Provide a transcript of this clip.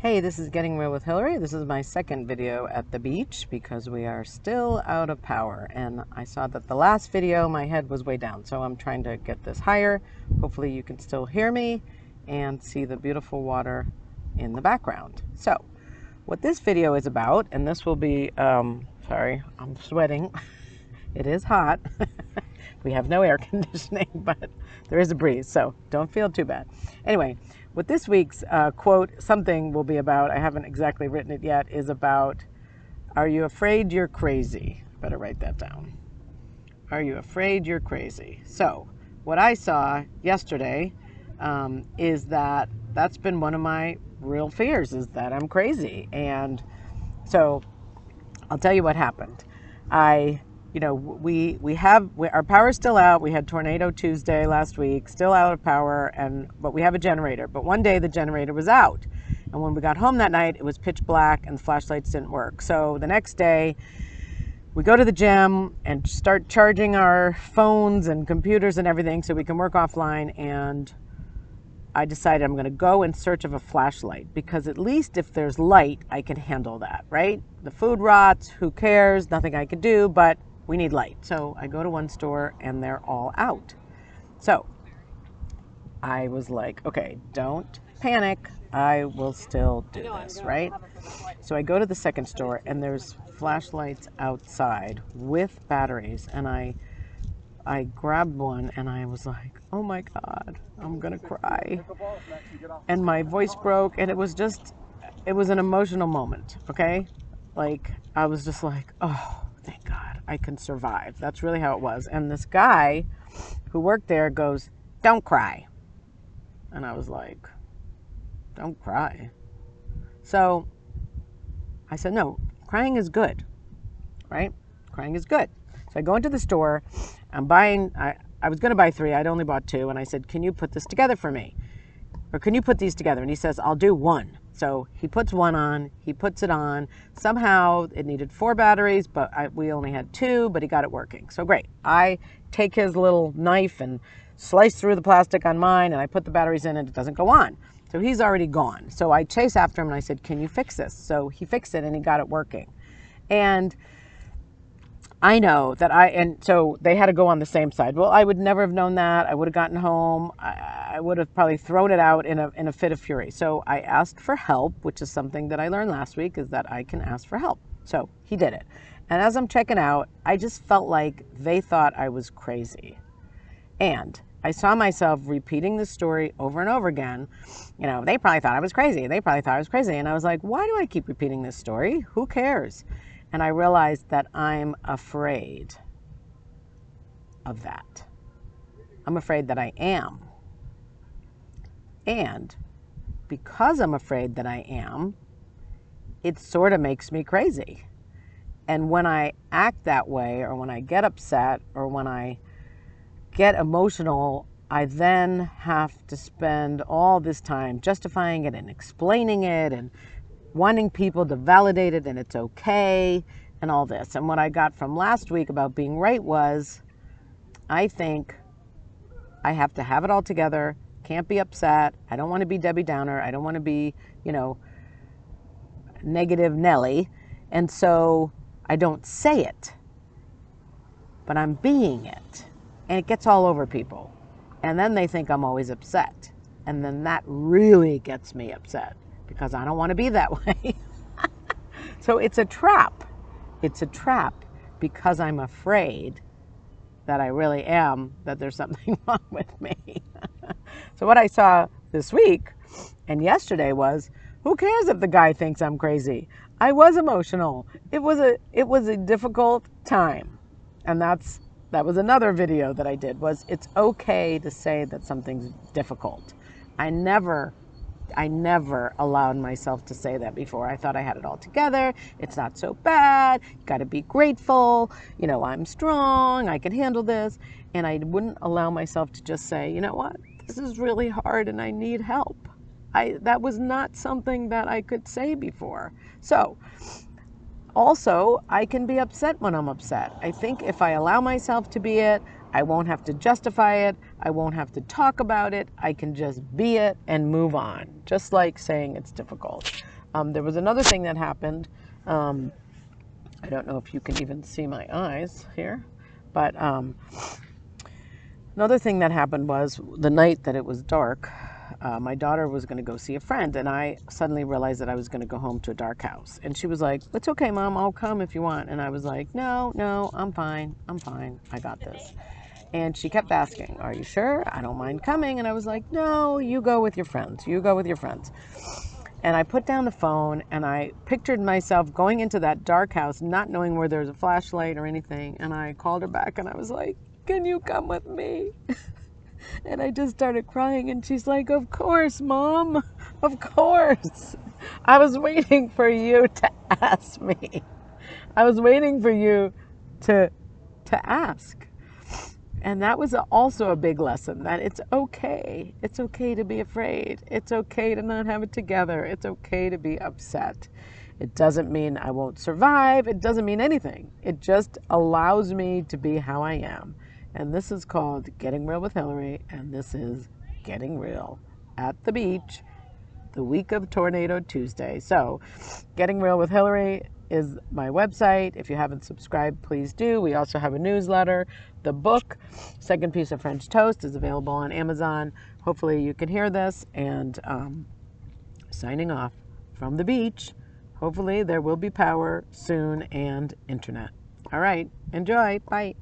Hey, this is Getting Real with Hillary. This is my second video at the beach because we are still out of power. And I saw that the last video, my head was way down. So I'm trying to get this higher. Hopefully you can still hear me and see the beautiful water in the background. So what this video is about, and this will be, sorry, I'm sweating. It is hot. We have no air conditioning, but there is a breeze, so don't feel too bad. Anyway, what this week's quote, something will be about, I haven't exactly written it yet, is about, are you afraid you're crazy? Better write that down. Are you afraid you're crazy? So what I saw yesterday is that that's been one of my real fears, is that I'm crazy. And so I'll tell you what happened. Our power's still out. We had Tornado Tuesday last week, still out of power, but we have a generator. But one day the generator was out. And when we got home that night, it was pitch black and the flashlights didn't work. So the next day, we go to the gym and start charging our phones and computers and everything so we can work offline. And I decided I'm going to go in search of a flashlight, because at least if there's light, I can handle that, right? The food rots, who cares? Nothing I could do, but we need light. So I go to one store and they're all out. So I was like, okay, don't panic. I will still do this, right? So I go to the second store and there's flashlights outside with batteries, and I grabbed one and I was like, oh my God, I'm gonna cry. And my voice broke, and it was an emotional moment, okay? Like, I was just like, oh, thank God, I can survive. That's really how it was. And this guy who worked there goes, don't cry. And I was like, don't cry. So I said, no, crying is good, right? Crying is good. So I go into the store, I'm buying, I was gonna buy 3, I'd only bought 2, and I said, can you put this together for me? Or can you put these together? And he says, I'll do 1. So he puts 1 on, he puts it on. Somehow it needed 4 batteries, but we only had 2, but he got it working. So great. I take his little knife and slice through the plastic on mine, and I put the batteries in and it doesn't go on. So he's already gone. So I chase after him and I said, can you fix this? So he fixed it and he got it working. And I know that and so they had to go on the same side. Well, I would never have known that. I would have gotten home. I would have probably thrown it out in a fit of fury. So I asked for help, which is something that I learned last week, is that I can ask for help. So he did it. And as I'm checking out, I just felt like they thought I was crazy. And I saw myself repeating the story over and over again. You know, they probably thought I was crazy. They probably thought I was crazy. And I was like, why do I keep repeating this story? Who cares? And I realized that I'm afraid of that. I'm afraid that I am. And because I'm afraid that I am, it sort of makes me crazy. And when I act that way, or when I get upset, or when I get emotional, I then have to spend all this time justifying it and explaining it and wanting people to validate it and it's okay and all this. And what I got from last week about being right was, I think I have to have it all together, can't be upset. I don't want to be Debbie Downer. I don't want to be, negative Nelly. And so I don't say it, but I'm being it. And it gets all over people. And then they think I'm always upset. And then that really gets me upset, because I don't want to be that way. So it's a trap. It's a trap because I'm afraid that I really am, that there's something wrong with me. So what I saw this week and yesterday was, who cares if the guy thinks I'm crazy? I was emotional. It was a difficult time. And that was another video that I did, was it's okay to say that something's difficult. I never allowed myself to say that before. I thought I had it all together. It's not so bad. You got to be grateful. I'm strong. I can handle this. And I wouldn't allow myself to just say, you know what? This is really hard and I need help. That was not something that I could say before. So also, I can be upset when I'm upset. I think if I allow myself to be it, I won't have to justify it. I won't have to talk about it. I can just be it and move on, just like saying it's difficult. There was another thing that happened. I don't know if you can even see my eyes here, but another thing that happened was the night that it was dark, my daughter was going to go see a friend, and I suddenly realized that I was going to go home to a dark house. And she was like, "It's okay, Mom, I'll come if you want." And I was like, "No, no, I'm fine. I'm fine. I got this." And she kept asking, "Are you sure? I don't mind coming." And I was like, "No, you go with your friends. You go with your friends." And I put down the phone and I pictured myself going into that dark house, not knowing where there was a flashlight or anything. And I called her back and I was like, "Can you come with me?" And I just started crying. And she's like, "Of course, Mom. Of course. I was waiting for you to ask me. I was waiting for you to ask." And that was also a big lesson, that it's okay. It's okay to be afraid. It's okay to not have it together. It's okay to be upset. It doesn't mean I won't survive. It doesn't mean anything. It just allows me to be how I am. And this is called Getting Real with Hillary, and this is Getting Real at the beach the week of Tornado Tuesday. So, Getting Real with Hillary is my website. If you haven't subscribed, please do. We also have a newsletter. The book, Second Piece of French Toast, is available on Amazon. Hopefully you can hear this. And signing off from the beach. Hopefully there will be power soon and internet. All right. Enjoy. Bye.